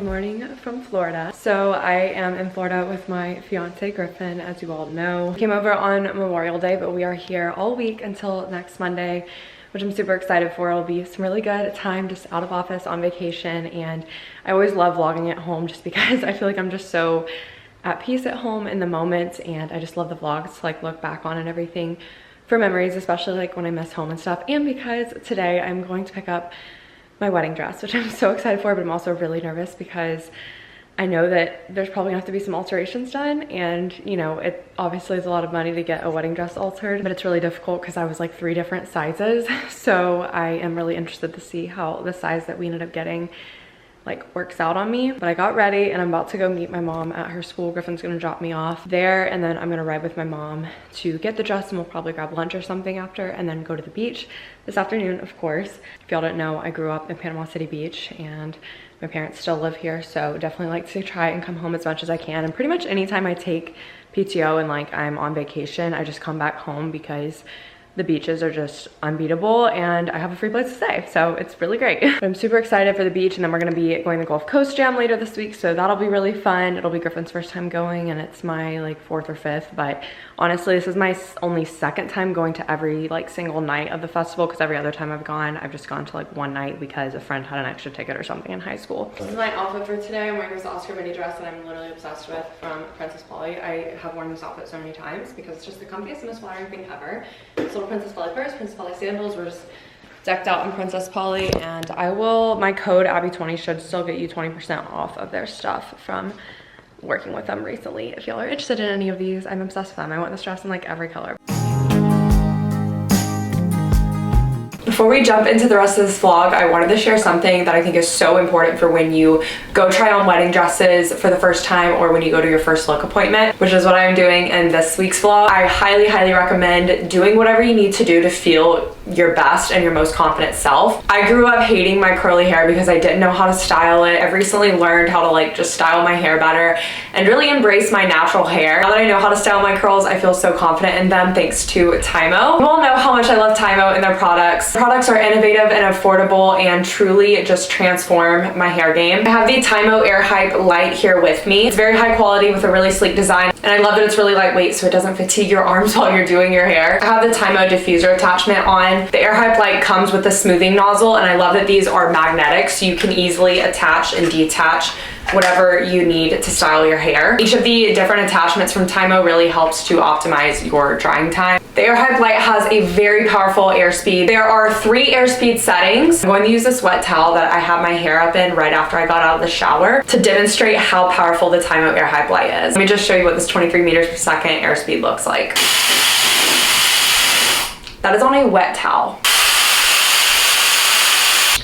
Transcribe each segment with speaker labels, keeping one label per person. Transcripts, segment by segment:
Speaker 1: Good morning from Florida. So I am in Florida with my fiance Griffin, as you all know. Came over on Memorial Day, but we are here all week until next Monday, which I'm super excited for. It'll be some really good time just out of office on vacation, and I always love vlogging at home just because I feel like I'm just so at peace at home in the moment, and I just love the vlogs to like look back on and everything for memories, especially like when I miss home and stuff. And because today I'm going to pick up my wedding dress, which I'm so excited for, but I'm also really nervous because I know that there's probably gonna have to be some alterations done, and you know, it obviously is a lot of money to get a wedding dress altered, but it's really difficult because I was like 3 different sizes. So I am really interested to see how the size that we ended up getting like works out on me. But I got ready and I'm about to go meet my mom at her school. Griffin's gonna drop me off there, and then I'm gonna ride with my mom to get the dress, and we'll probably grab lunch or something after, and then go to the beach this afternoon, of course. If y'all don't know, I grew up in Panama City Beach and my parents still live here, so definitely like to try and come home as much as I can. And pretty much anytime I take PTO and like I'm on vacation, I just come back home because the beaches are just unbeatable and I have a free place to stay, so it's really great. But I'm super excited for the beach, and then we're gonna be going to Gulf Coast Jam later this week, so that'll be really fun. It'll be Griffin's first time going, and it's my like 4th or 5th, but honestly this is my only 2nd time going to every like single night of the festival, because every other time I've gone, I've just gone to like one night because a friend had an extra ticket or something in high school. This is my outfit for today. I'm wearing this Oscar mini dress that I'm literally obsessed with from Princess Polly. I have worn this outfit so many times because it's just the comfiest and most flattering thing ever. This little Princess Polly purse, Princess Polly sandals. We're just decked out in Princess Polly, and my code Abby20 should still get you 20% off of their stuff from working with them recently. If y'all are interested in any of these, I'm obsessed with them. I want this dress in like every color. Before we jump into the rest of this vlog, I wanted to share something that I think is so important for when you go try on wedding dresses for the first time, or when you go to your first look appointment, which is what I'm doing in this week's vlog. I highly, highly recommend doing whatever you need to do to feel your best and your most confident self. I grew up hating my curly hair because I didn't know how to style it. I've recently learned how to like just style my hair better and really embrace my natural hair. Now that I know how to style my curls, I feel so confident in them thanks to Tymo. You all know how much I love Tymo and their products. Products are innovative and affordable and truly just transform my hair game. I have the Tymo Air Hype Light here with me. It's very high quality with a really sleek design, and I love that it's really lightweight so it doesn't fatigue your arms while you're doing your hair. I have the Tymo diffuser attachment on. The Air Hype Light comes with a smoothing nozzle, and I love that these are magnetic so you can easily attach and detach whatever you need to style your hair. Each of the different attachments from Tymo really helps to optimize your drying time. The Air Hype Light has a very powerful airspeed. There are 3 airspeed settings. I'm going to use this wet towel that I have my hair up in right after I got out of the shower to demonstrate how powerful the Tymo Air Hype Light is. Let me just show you what this 23 meters per second airspeed looks like. That is on a wet towel.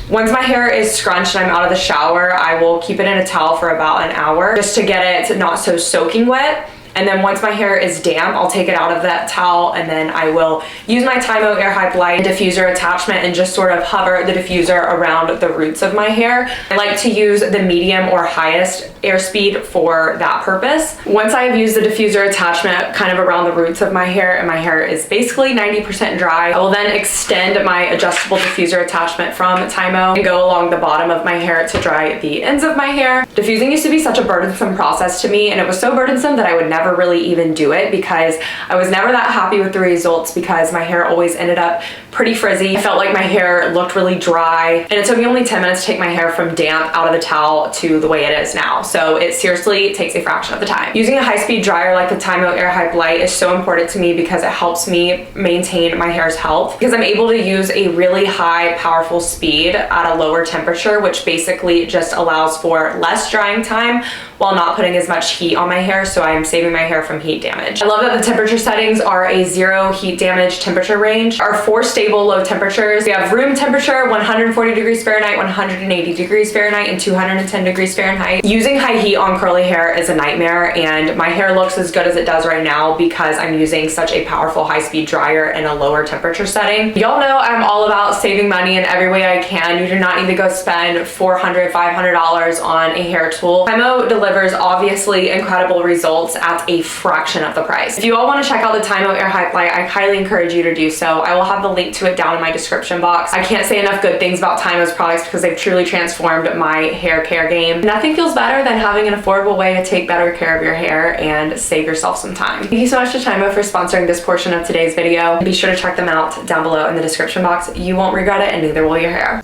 Speaker 1: Once my hair is scrunched and I'm out of the shower, I will keep it in a towel for about an hour just to get it not so soaking wet. And then once my hair is damp, I'll take it out of that towel, and then I will use my Tymo Air Hype Light diffuser attachment and just sort of hover the diffuser around the roots of my hair. I like to use the medium or highest airspeed for that purpose. Once I have used the diffuser attachment kind of around the roots of my hair, and my hair is basically 90% dry, I will then extend my adjustable diffuser attachment from Tymo and go along the bottom of my hair to dry the ends of my hair. Diffusing used to be such a burdensome process to me, and it was so burdensome that I would never really even do it because I was never that happy with the results because my hair always ended up pretty frizzy. I felt like my hair looked really dry, and it took me only 10 minutes to take my hair from damp out of the towel to the way it is now. So it seriously takes a fraction of the time. Using a high-speed dryer like the Tymo Air Hype Light is so important to me because it helps me maintain my hair's health, because I'm able to use a really high powerful speed at a lower temperature, which basically just allows for less drying time while not putting as much heat on my hair, so I'm saving my hair from heat damage. I love that the temperature settings are a 0 heat damage temperature range. There are 4 stable low temperatures. We have room temperature, 140 degrees Fahrenheit, 180 degrees Fahrenheit, and 210 degrees Fahrenheit. Using high heat on curly hair is a nightmare, and my hair looks as good as it does right now because I'm using such a powerful high-speed dryer in a lower temperature setting. Y'all know I'm all about saving money in every way I can. You do not need to go spend $400, $500 on a hair tool. Tymo delivers obviously incredible results at at a fraction of the price. If you all want to check out the Time Out Air Hype Light, I highly encourage you to do so. I will have the link to it down in my description box. I can't say enough good things about Time Out's products because they've truly transformed my hair care game. Nothing feels better than having an affordable way to take better care of your hair and save yourself some time. Thank you so much to Time Out for sponsoring this portion of today's video. Be sure to check them out down below in the description box. You won't regret it, and neither will your hair.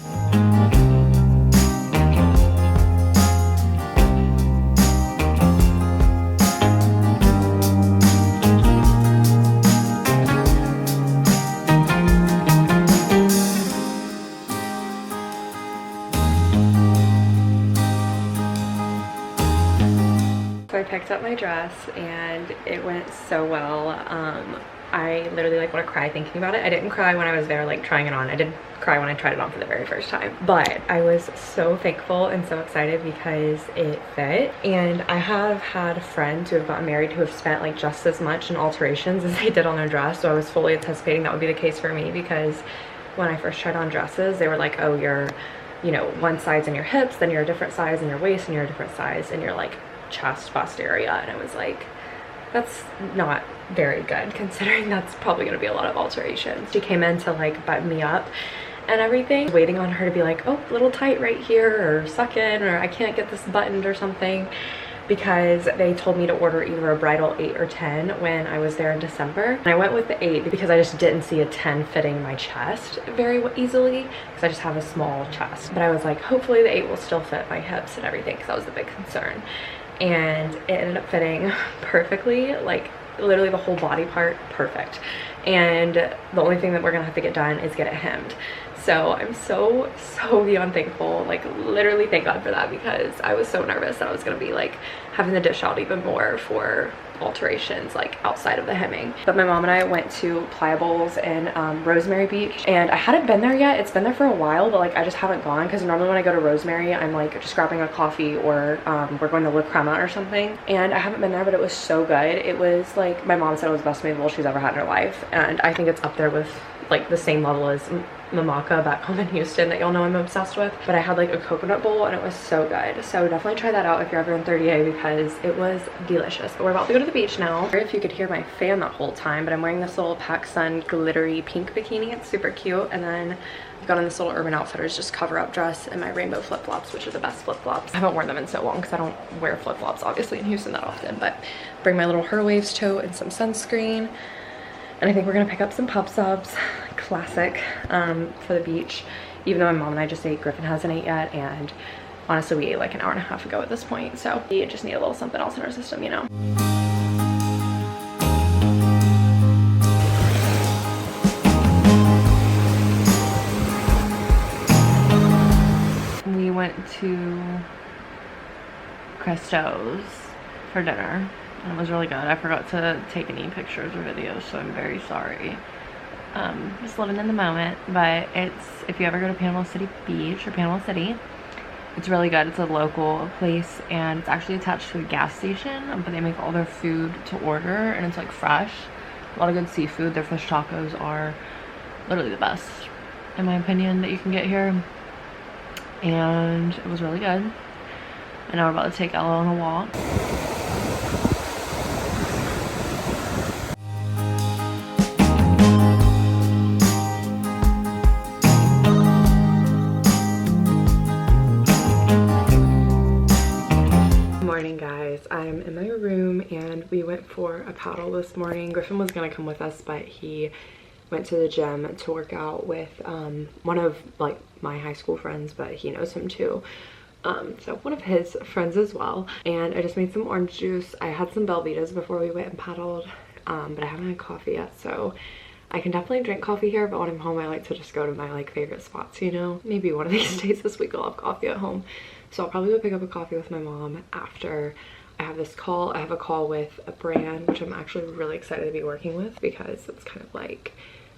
Speaker 1: So I picked up my dress and it went so well. I literally like want to cry thinking about it. I didn't cry when I was there like trying it on. I did cry when I tried it on for the very first time. But I was so thankful and so excited because it fit. And I have had friends who have gotten married who have spent like just as much in alterations as they did on their dress. So I was fully anticipating that would be the case for me, because when I first tried on dresses, they were like, oh, you're, you know, one size in your hips, then you're a different size in your waist, and you're a different size in your like chest bust area. And I was like, that's not very good considering that's probably going to be a lot of alterations. She came in to like button me up and everything, waiting on her to be like, oh, a little tight right here, or suck in, or I can't get this buttoned or something, because they told me to order either a bridal 8 or 10 when I was there in December. And I went with the 8 because I just didn't see a 10 fitting my chest very easily, because I just have a small chest. But I was like, hopefully the 8 will still fit my hips and everything, because that was the big concern. And it ended up fitting perfectly, like literally the whole body part perfect. And the only thing that we're gonna have to get done is get it hemmed. So I'm so beyond thankful, like literally thank God for that, because I was so nervous that I was gonna be like having to dish out even more for alterations like outside of the hemming. But my mom and I went to Pliables in Rosemary Beach, and I hadn't been there yet. It's been there for a while, but like I just haven't gone, because normally when I go to Rosemary I'm like just grabbing a coffee, or we're going to La Crema or something. And I haven't been there, but it was so good. It was like, my mom said it was the best meal she's ever had in her life, and I think it's up there with like the same level as Mamaka back home in Houston that y'all know I'm obsessed with. But I had like a coconut bowl and it was so good. So definitely try that out if you're ever in 30A, because it was delicious. But we're about to go to the beach now. If you could hear my fan that whole time, but I'm wearing this little PacSun glittery pink bikini. It's super cute. And then I've got on this little Urban Outfitters just cover up dress and my rainbow flip-flops, which are the best flip-flops. I haven't worn them in so long because I don't wear flip-flops obviously in Houston that often, but bring my little Her Waves tote and some sunscreen. And I think we're gonna pick up some pub subs, classic, for the beach. Even though my mom and I just ate, Griffin hasn't ate yet, and honestly we ate like an hour and a half ago at this point, so we just need a little something else in our system, you know. We went to Christo's for dinner. It was really good. I forgot to take any pictures or videos, so I'm very sorry. Just living in the moment, but it's, if you ever go to Panama City Beach or Panama City, it's really good. It's a local place, and it's actually attached to a gas station, but they make all their food to order, and it's like fresh. A lot of good seafood. Their fish tacos are literally the best, in my opinion, that you can get here. And it was really good. And now we're about to take Ella on a walk. I'm in my room and we went for a paddle this morning. Griffin was gonna come with us, but he went to the gym to work out with one of like my high school friends, but he knows him too. So one of his friends as well. And I just made some orange juice. I had some Belvitas before we went and paddled, but I haven't had coffee yet, so I can definitely drink coffee here, but when I'm home I like to just go to my like favorite spots, you know. Maybe one of these days this week I'll have coffee at home. So I'll probably go pick up a coffee with my mom after I have this call. I have a call with a brand which I'm actually really excited to be working with, because it's kind of like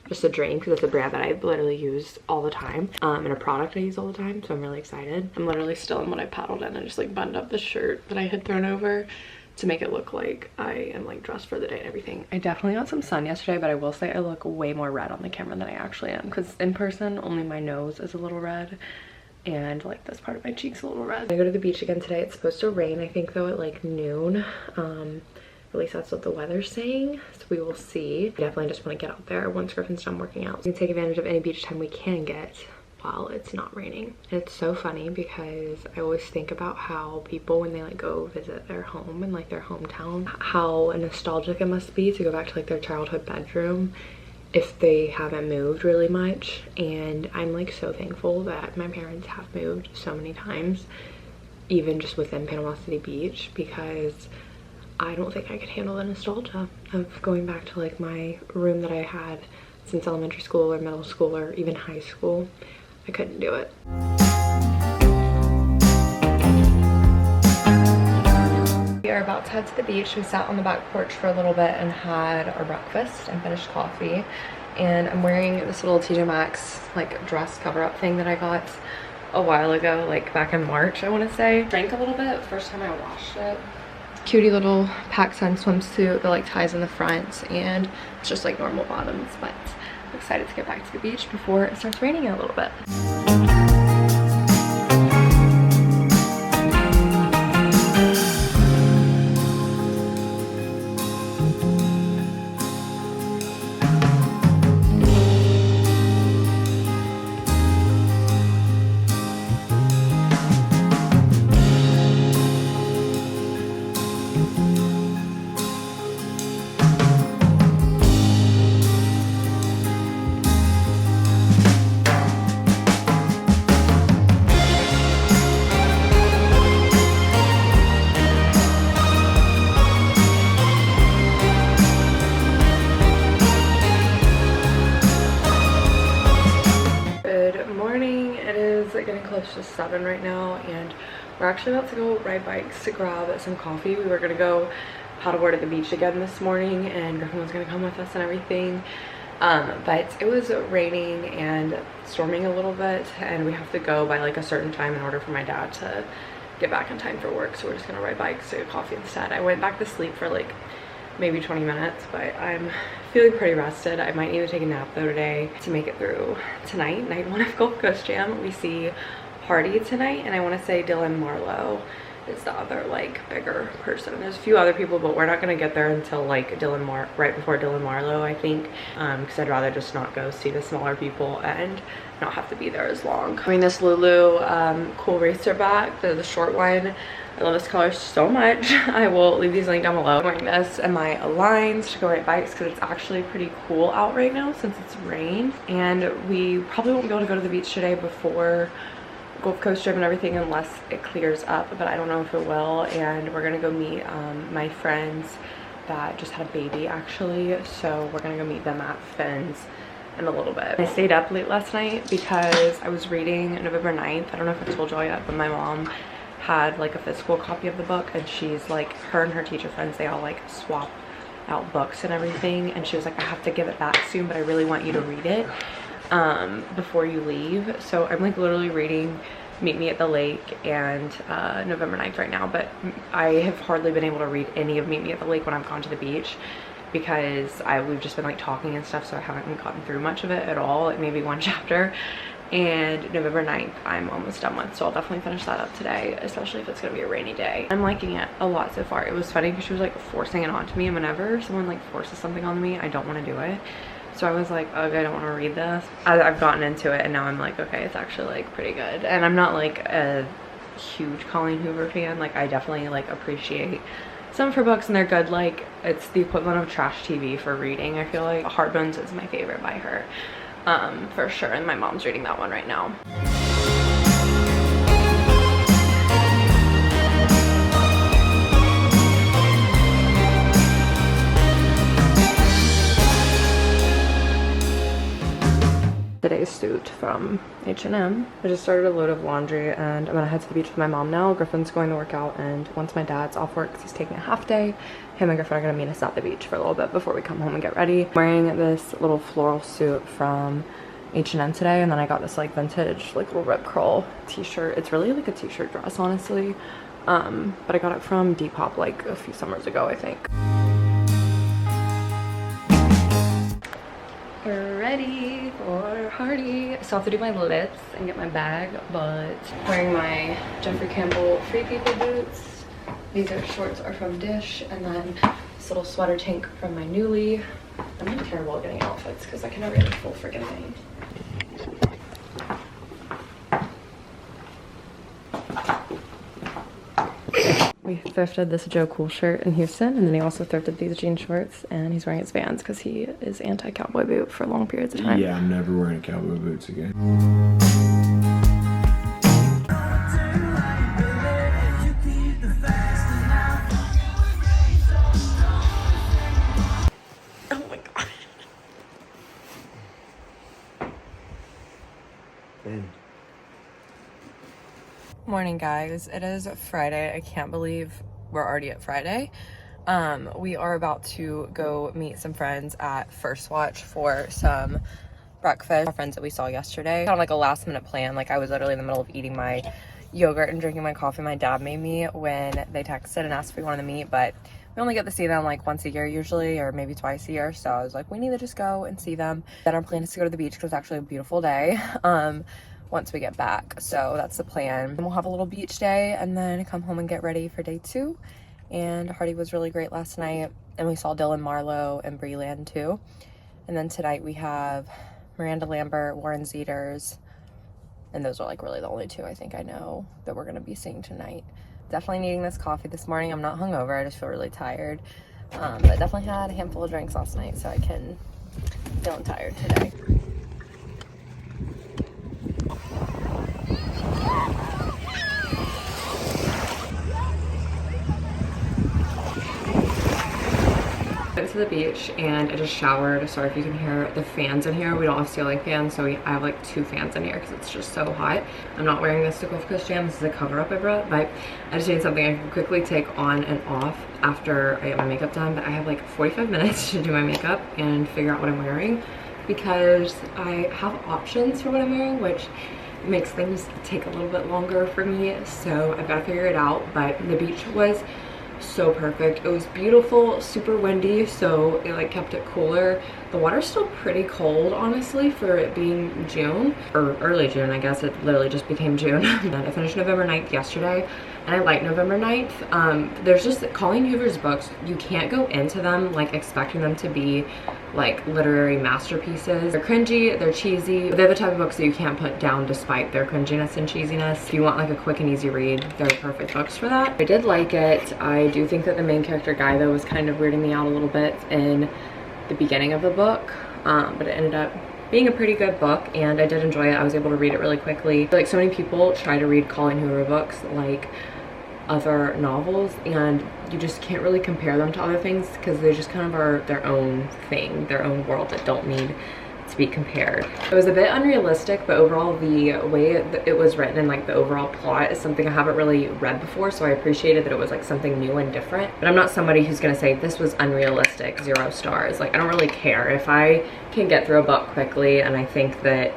Speaker 1: just a dream, because it's a brand that I literally use all the time, and a product I use all the time, so I'm really excited. I'm literally still in what I paddled in. I just like buttoned up the shirt that I had thrown over to make it look like I am like dressed for the day and everything. I definitely got some sun yesterday, but I will say I look way more red on the camera than I actually am, because in person only my nose is a little red and like this part of my cheek's a little red. I go to the beach again today. It's supposed to rain, I think, though, at like noon. At least that's what the weather's saying, so we will see. Definitely just want to get out there once Griffin's done working out. We can take advantage of any beach time we can get while it's not raining. And it's so funny because I always think about how people, when they like go visit their home and like their hometown, how nostalgic it must be to go back to like their childhood bedroom if they haven't moved really much. And I'm like so thankful that my parents have moved so many times, even just within Panama City Beach, because I don't think I could handle the nostalgia of going back to like my room that I had since elementary school or middle school or even high school. I couldn't do it. We are about to head to the beach. We sat on the back porch for a little bit and had our breakfast and finished coffee. And I'm wearing this little TJ Maxx like dress cover-up thing that I got a while ago, like back in March, I want to say. Drank a little bit first time I washed it. Cutie little PacSun swimsuit that like ties in the front, and it's just like normal bottoms, but I'm excited to get back to the beach before it starts raining a little bit. Getting close to 7 right now, and we're actually about to go ride bikes to grab some coffee. We were gonna go paddleboard at the beach again this morning, and Griffin was gonna come with us and everything, but it was raining and storming a little bit, and we have to go by like a certain time in order for my dad to get back in time for work, so we're just gonna ride bikes to get coffee instead. I went back to sleep for like maybe 20 minutes, but I'm feeling pretty rested. I might need to take a nap though today to make it through tonight. Night 1 of Gulf Coast Jam. We see Hardy tonight, and I want to say Dylan Marlowe is the other like bigger person. There's a few other people, but we're not gonna get there until like right before Dylan Marlowe, I think, because I'd rather just not go see the smaller people and not have to be there as long. I mean, this Lulu cool racer bag, the short one, I love this color so much. I will leave these linked down below. I'm wearing this and my Aligns to go ride bikes because it's actually pretty cool out right now since it's rain, and we probably won't be able to go to the beach today before Gulf Coast trip and everything unless it clears up, but I don't know if it will. And we're gonna go meet my friends that just had a baby actually, so we're gonna go meet them at Finn's in a little bit. I stayed up late last night because I was reading November 9th. I don't know if I told y'all yet, but my mom had like a physical copy of the book, and she's like, her and her teacher friends, they all like swap out books and everything, and she was like, I have to give it back soon, but I really want you to read it before you leave. So I'm like literally reading Meet Me at the Lake and November 9th right now, but I have hardly been able to read any of Meet Me at the Lake when I've gone to the beach because we've just been like talking and stuff, so I haven't gotten through much of it at all, like maybe one chapter. And November 9th I'm almost done with, so I'll definitely finish that up today, especially if it's gonna be a rainy day. I'm liking it a lot so far. It was funny because she was like forcing it onto me, and whenever someone like forces something on me, I don't want to do it. So I was like, okay, I don't want to read this. I've gotten into it, and now I'm like, okay, it's actually like pretty good. And I'm not like a huge Colleen Hoover fan. Like, I definitely like appreciate some of her books, and they're good. Like, it's the equivalent of trash TV for reading, I feel like. Heartbones is my favorite by her, for sure, and my mom's reading that one right now. Today's suit from H&M. I just started a load of laundry, and I'm gonna head to the beach with my mom now. Griffin's going to work out, and once my dad's off work because he's taking a half day, him and Griffin are gonna meet us at the beach for a little bit before we come home and get ready. I'm wearing this little floral suit from H&M today, and then I got this like vintage like little rip curl t-shirt. It's really like a t-shirt dress, honestly, but I got it from Depop like a few summers ago, I think. We're ready for Hardy. So I have to do my lips and get my bag, but wearing my Jeffrey Campbell Free People boots. These shorts are from Dish, and then this little sweater tank from my newly. I'm not terrible at getting outfits because I can never get a full freaking thing. We thrifted this Joe Cool shirt in Houston, and then he also thrifted these jean shorts, and he's wearing his Vans because he is anti-cowboy boot for long periods of time.
Speaker 2: Yeah, I'm never wearing cowboy boots again.
Speaker 1: Oh my god. Morning, guys. It is Friday. I can't believe we're already at Friday. We are about to go meet some friends at First Watch for some breakfast. Our friends that we saw yesterday. Kind of like a last minute plan. Like I was literally in the middle of eating my yogurt and drinking my coffee my dad made me when they texted and asked if we wanted to meet, but we only get to see them like once a year usually, or maybe twice a year. So I was like, we need to just go and see them. Then our plan is to go to the beach because it's actually a beautiful day. Once we get back, so that's the plan. And we'll have a little beach day and then come home and get ready for day 2. And Hardy was really great last night, and we saw Dylan Marlowe and Breland too. And then tonight we have Miranda Lambert, Warren Zeters, and those are like really the only 2 I think I know that we're gonna be seeing tonight. Definitely needing this coffee this morning. I'm not hungover, I just feel really tired, but definitely had a handful of drinks last night, so I can feeling tired today. Went to the beach and I just showered. Sorry if you can hear the fans in here. We don't have ceiling fans, so I have like 2 fans in here because it's just so hot. I'm not wearing this to Gulf Coast Jam. This is a cover up I brought, but I just need something I can quickly take on and off after I get my makeup done. But I have like 45 minutes to do my makeup and figure out what I'm wearing because I have options for what I'm wearing, which makes things take a little bit longer for me. So I've got to figure it out. But the beach was so perfect. It was beautiful, super windy, so it like kept it cooler. The water's still pretty cold honestly for it being June, or early June. I guess it literally just became June. And I finished November 9th yesterday, and I like November 9th. There's just Colleen Hoover's books, you can't go into them like expecting them to be like literary masterpieces. They're cringy, they're cheesy, but they're the type of books that you can't put down despite their cringiness and cheesiness. If you want like a quick and easy read, they're perfect books for that. I did like it. I do think that the main character guy though was kind of weirding me out a little bit in the beginning of the book, but it ended up being a pretty good book and I did enjoy it. I was able to read it really quickly. Like so many people try to read Colleen Hoover books like other novels and you just can't really compare them to other things because they just kind of are their own thing, their own world that don't need to be compared. It was a bit unrealistic, but overall the way it was written and like the overall plot is something I haven't really read before, so I appreciated that it was like something new and different. But I'm not somebody who's gonna say this was unrealistic, 0 stars. Like I don't really care if I can get through a book quickly and I think that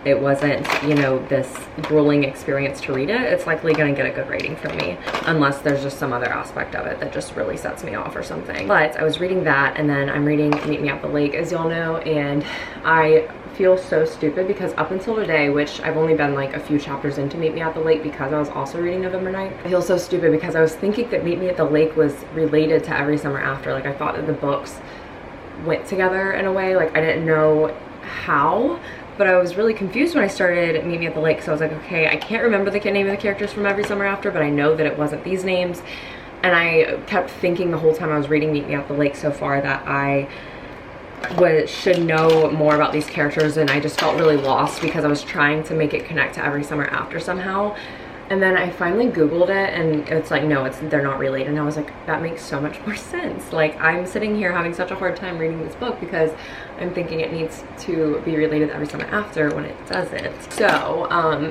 Speaker 1: it wasn't, you know, this grueling experience to read it, it's likely gonna get a good rating from me unless there's just some other aspect of it that just really sets me off or something. But I was reading that and then I'm reading Meet Me at the Lake, as y'all know, and I feel so stupid because up until today, which I've only been like a few chapters into Meet Me at the Lake because I was also reading November 9th, I feel so stupid because I was thinking that Meet Me at the Lake was related to Every Summer After. Like I thought that the books went together in a way, like I didn't know how. But I was really confused when I started Meet Me at the Lake, so I was like, okay, I can't remember the name of the characters from Every Summer After, but I know that it wasn't these names. And I kept thinking the whole time I was reading Meet Me at the Lake so far that I should know more about these characters, and I just felt really lost because I was trying to make it connect to Every Summer After somehow. And then I finally Googled it and it's like, no, they're not related. And I was like, that makes so much more sense. Like I'm sitting here having such a hard time reading this book because I'm thinking it needs to be related to Every Summer After when it doesn't. So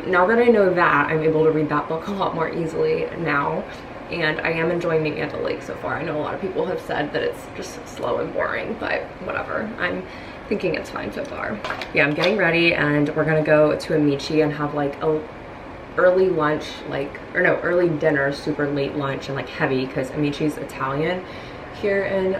Speaker 1: now that I know that, I'm able to read that book a lot more easily now. And I am enjoying Meet Me at the Lake so far. I know a lot of people have said that it's just slow and boring, but whatever. I'm thinking it's fine so far. Yeah, I'm getting ready and we're gonna go to Amici and have like a early lunch, early dinner, super late lunch, and like heavy because Amici's Italian here in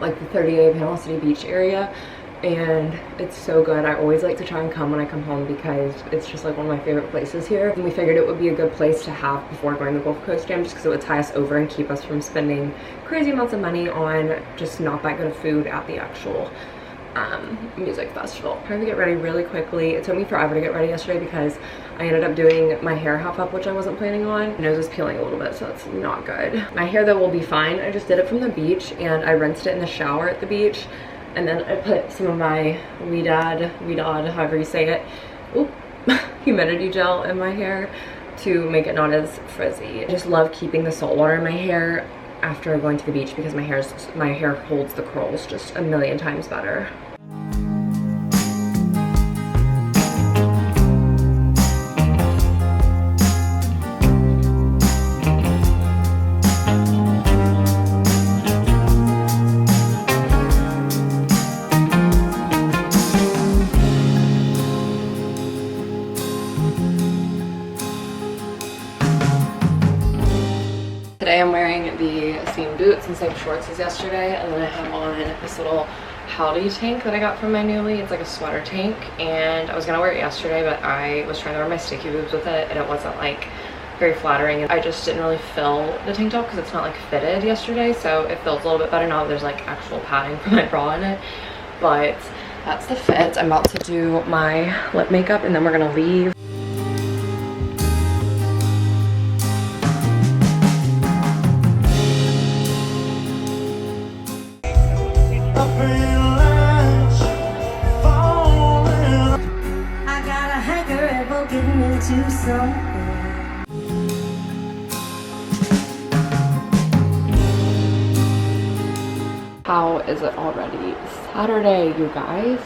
Speaker 1: like the 30A Panama City Beach area. and it's so good. I always like to try and come when I come home because it's just like one of my favorite places here, and we figured it would be a good place to have before going to the Gulf Coast Jam, just because it would tie us over and keep us from spending crazy amounts of money on just not that good of food at the actual music festival. Trying to get ready really quickly. It took me forever to get ready yesterday because I ended up doing my hair half up, which I wasn't planning on. My nose is peeling a little bit, so that's not good. My hair though will be fine. I just did it from the beach and I rinsed it in the shower at the beach, and then I put some of my Weedad, however you say it, humidity gel in my hair to make it not as frizzy. I just love keeping the salt water in my hair after going to the beach because my hair holds the curls just a million times better. Today I'm wearing the same boots and same shorts as yesterday, and then I have on this little Howdy tank that I got from my newly. It's like a sweater tank, and I was gonna wear it yesterday, but I was trying to wear my sticky boobs with it and it wasn't like very flattering, and I just didn't really fill the tank top because it's not like fitted yesterday, so it feels a little bit better now that there's like actual padding for my bra in it. But that's the fit. I'm about to do my lip makeup and then we're gonna leave. How is it already Saturday, you guys?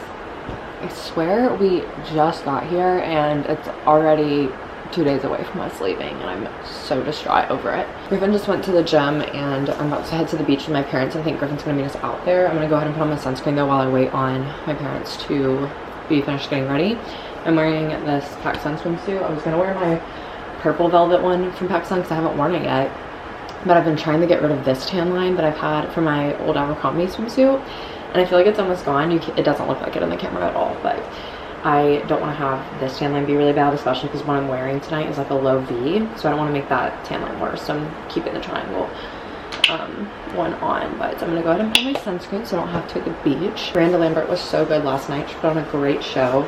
Speaker 1: I swear we just got here and it's already 2 days away from us leaving, and I'm so distraught over it. Griffin just went to the gym and I'm about to head to the beach with my parents. I think Griffin's gonna meet us out there. I'm gonna go ahead and put on my sunscreen though while I wait on my parents to be finished getting ready. I'm wearing this PacSun swimsuit. I was gonna wear my purple velvet one from PacSun because I haven't worn it yet, but I've been trying to get rid of this tan line that I've had from my old Abercrombie swimsuit, and I feel like it's almost gone. It doesn't look like it on the camera at all, but I don't want to have this tan line be really bad, especially because what I'm wearing tonight is like a low V, so I don't want to make that tan line worse. So I'm keeping the triangle one on, but I'm gonna go ahead and put my sunscreen so I don't have to at the beach. Miranda Lambert was so good last night. She put on a great show.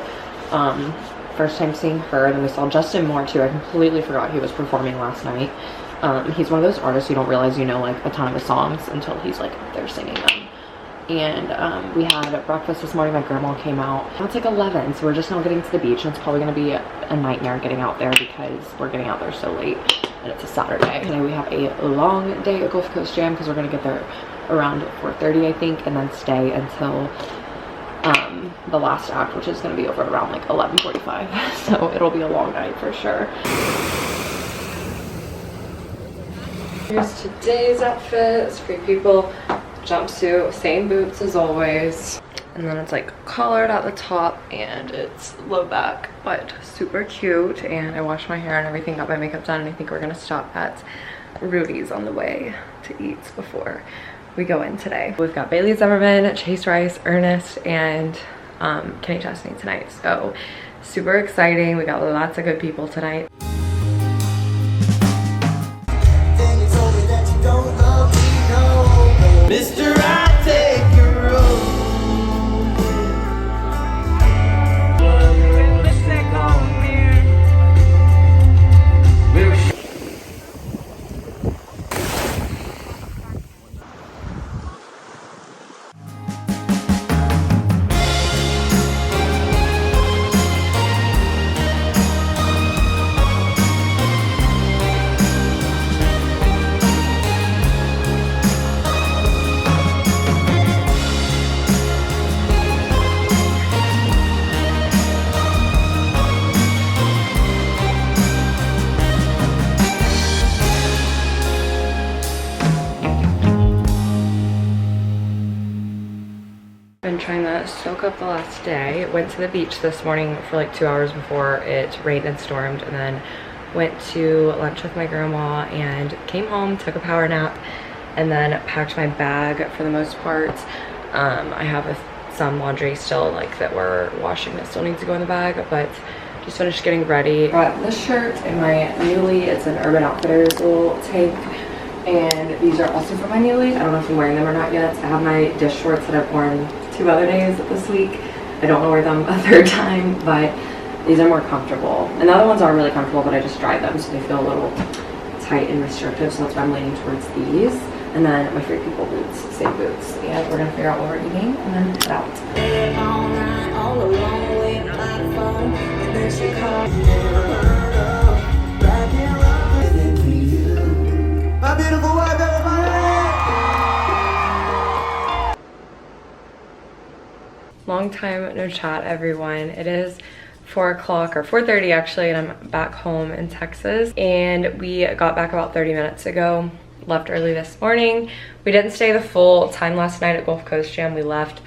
Speaker 1: First time seeing her, and then we saw Justin Moore too. I completely forgot he was performing last night. He's one of those artists you don't realize you know like a ton of his songs until he's like up there singing them. And we had breakfast this morning. My grandma came out. Now it's like 11, so we're just now getting to the beach, and it's probably going to be a nightmare getting out there because we're getting out there so late and it's a Saturday. Today we have a long day at Gulf Coast Jam because we're going to get there around 4:30 I think, and then stay until the last act, which is going to be over around like 11:45. So it'll be a long night for sure. Here's today's outfit. Free People jumpsuit, same boots as always, and then it's like collared at the top and it's low back but super cute. And I washed my hair and everything, got my makeup done, and I think we're gonna stop at Rudy's on the way to eat before we go in today. We've got Bailey Zimmerman, Chase Rice, Ernest, and Kenny Chesney tonight, so super exciting. We got lots of good people tonight.
Speaker 3: Mister, I take your road.
Speaker 1: Been trying to soak up the last day. Went to the beach this morning for like 2 hours before it rained and stormed, and then went to lunch with my grandma and came home, took a power nap, and then packed my bag for the most part. I have a some laundry still like that we're washing that still needs to go in the bag, but just finished getting ready. Got this shirt in my Newly. It's an Urban Outfitters little tank, and these are also from my Newly. I don't know if I'm wearing them or not yet. I have my dish shorts that I've worn 2 other days this week. I don't wear them a 3rd time, but these are more comfortable. And the other ones are really comfortable, but I just dried them, so they feel a little tight and restrictive, so that's why I'm leaning towards these. And then my Free People boots, same boots. And we're gonna figure out what we're eating and then head out.
Speaker 3: My beautiful wife, everybody!
Speaker 1: Long time no chat, everyone. It is 4 o'clock or 4:30 actually, and I'm back home in Texas. And we got back about 30 minutes ago. Left early this morning. We didn't stay the full time last night at Gulf Coast Jam. We left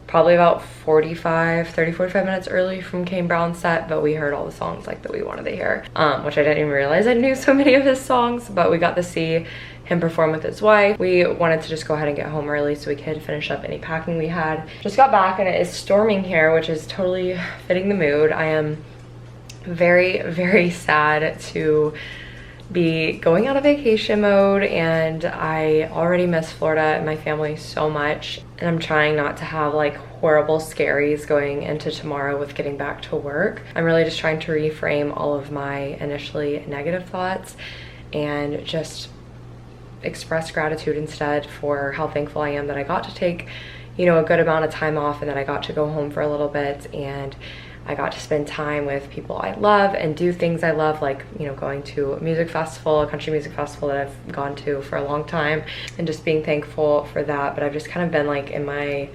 Speaker 1: probably about 45 minutes early from Kane Brown's set, but we heard all the songs like that we wanted to hear, which I didn't even realize I knew so many of his songs, but we got to see him perform with his wife. We wanted to just go ahead and get home early so we could finish up any packing we had. Just got back and it is storming here, which is totally fitting the mood. I am very, very sad to be going out of vacation mode, and I already miss Florida and my family so much, and I'm trying not to have like horrible scaries going into tomorrow with getting back to work. I'm really just trying to reframe all of my initially negative thoughts and just express gratitude instead for how thankful I am that I got to take, you know, a good amount of time off, and that I got to go home for a little bit, and I got to spend time with people I love and do things I love, like, you know, going to a music festival, a country music festival that I've gone to for a long time, and just being thankful for that. But I've just kind of been like in my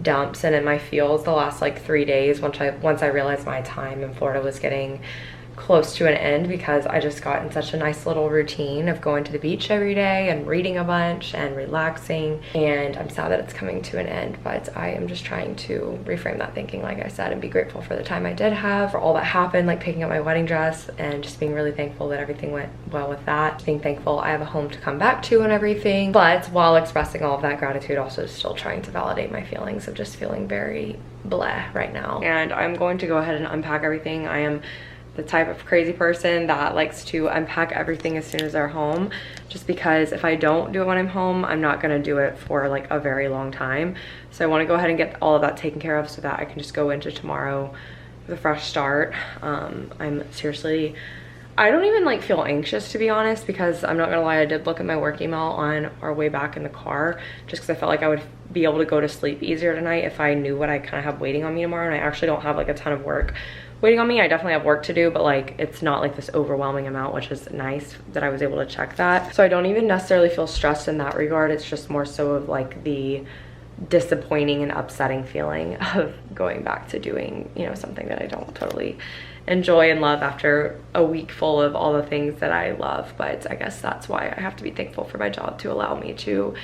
Speaker 1: dumps and in my feels the last like 3 days once I realized my time in Florida was getting close to an end, because I just got in such a nice little routine of going to the beach every day and reading a bunch and relaxing, and I'm sad that it's coming to an end. But I am just trying to reframe that thinking, like I said, and be grateful for the time I did have, for all that happened, like picking up my wedding dress, and just being really thankful that everything went well with that. Being thankful I have a home to come back to and everything, but while expressing all of that gratitude, also still trying to validate my feelings of just feeling very bleh right now. And I'm going to go ahead and unpack everything. I am the type of crazy person that likes to unpack everything as soon as they're home, just because if I don't do it when I'm home, I'm not gonna do it for like a very long time. So I want to go ahead and get all of that taken care of so that I can just go into tomorrow with a fresh start. I'm seriously, I don't even like feel anxious, to be honest, because I'm not gonna lie, I did look at my work email on our way back in the car, just because I felt like I would be able to go to sleep easier tonight if I knew what I kind of have waiting on me tomorrow. And I actually don't have like a ton of work waiting on me. I definitely have work to do, but like it's not like this overwhelming amount, which is nice that I was able to check that. So I don't even necessarily feel stressed in that regard. It's just more so of like the disappointing and upsetting feeling of going back to doing, you know, something that I don't totally enjoy and love after a week full of all the things that I love. But I guess that's why I have to be thankful for my job, to allow me to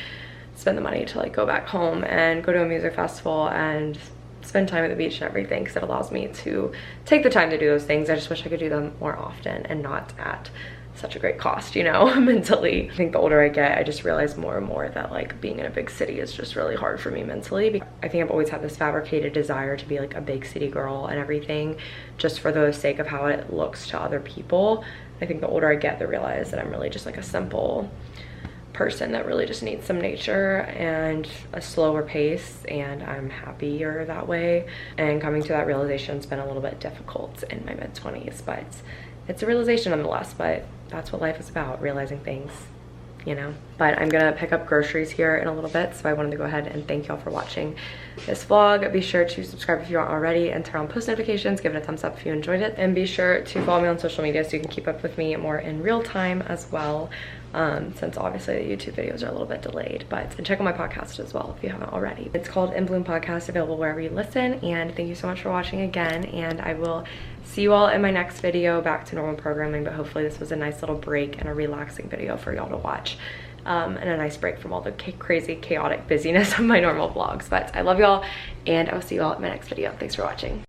Speaker 1: spend the money to like go back home and go to a music festival and spend time at the beach and everything, because it allows me to take the time to do those things. I just wish I could do them more often and not at such a great cost, you know, mentally. I think the older I get, I just realize more and more that like being in a big city is just really hard for me mentally. I think I've always had this fabricated desire to be like a big city girl and everything, just for the sake of how it looks to other people. I think the older I get, the realize that I'm really just like a simple person that really just needs some nature and a slower pace, and I'm happier that way. And coming to that realization has been a little bit difficult in my mid-20s, but it's a realization nonetheless. But that's what life is about, realizing things, you know. But I'm gonna pick up groceries here in a little bit, so I wanted to go ahead and thank y'all for watching this vlog. Be sure to subscribe if you aren't already, and turn on post notifications. Give it a thumbs up if you enjoyed it, and be sure to follow me on social media so you can keep up with me more in real time as well, since obviously the YouTube videos are a little bit delayed. And check out my podcast as well if you haven't already. It's called In Bloom Podcast, available wherever you listen. And thank you so much for watching again, and I will see you all in my next video, back to normal programming. But hopefully this was a nice little break and a relaxing video for y'all to watch, and a nice break from all the crazy chaotic busyness of my normal vlogs. But I love y'all, and I will see you all in my next video. Thanks for watching.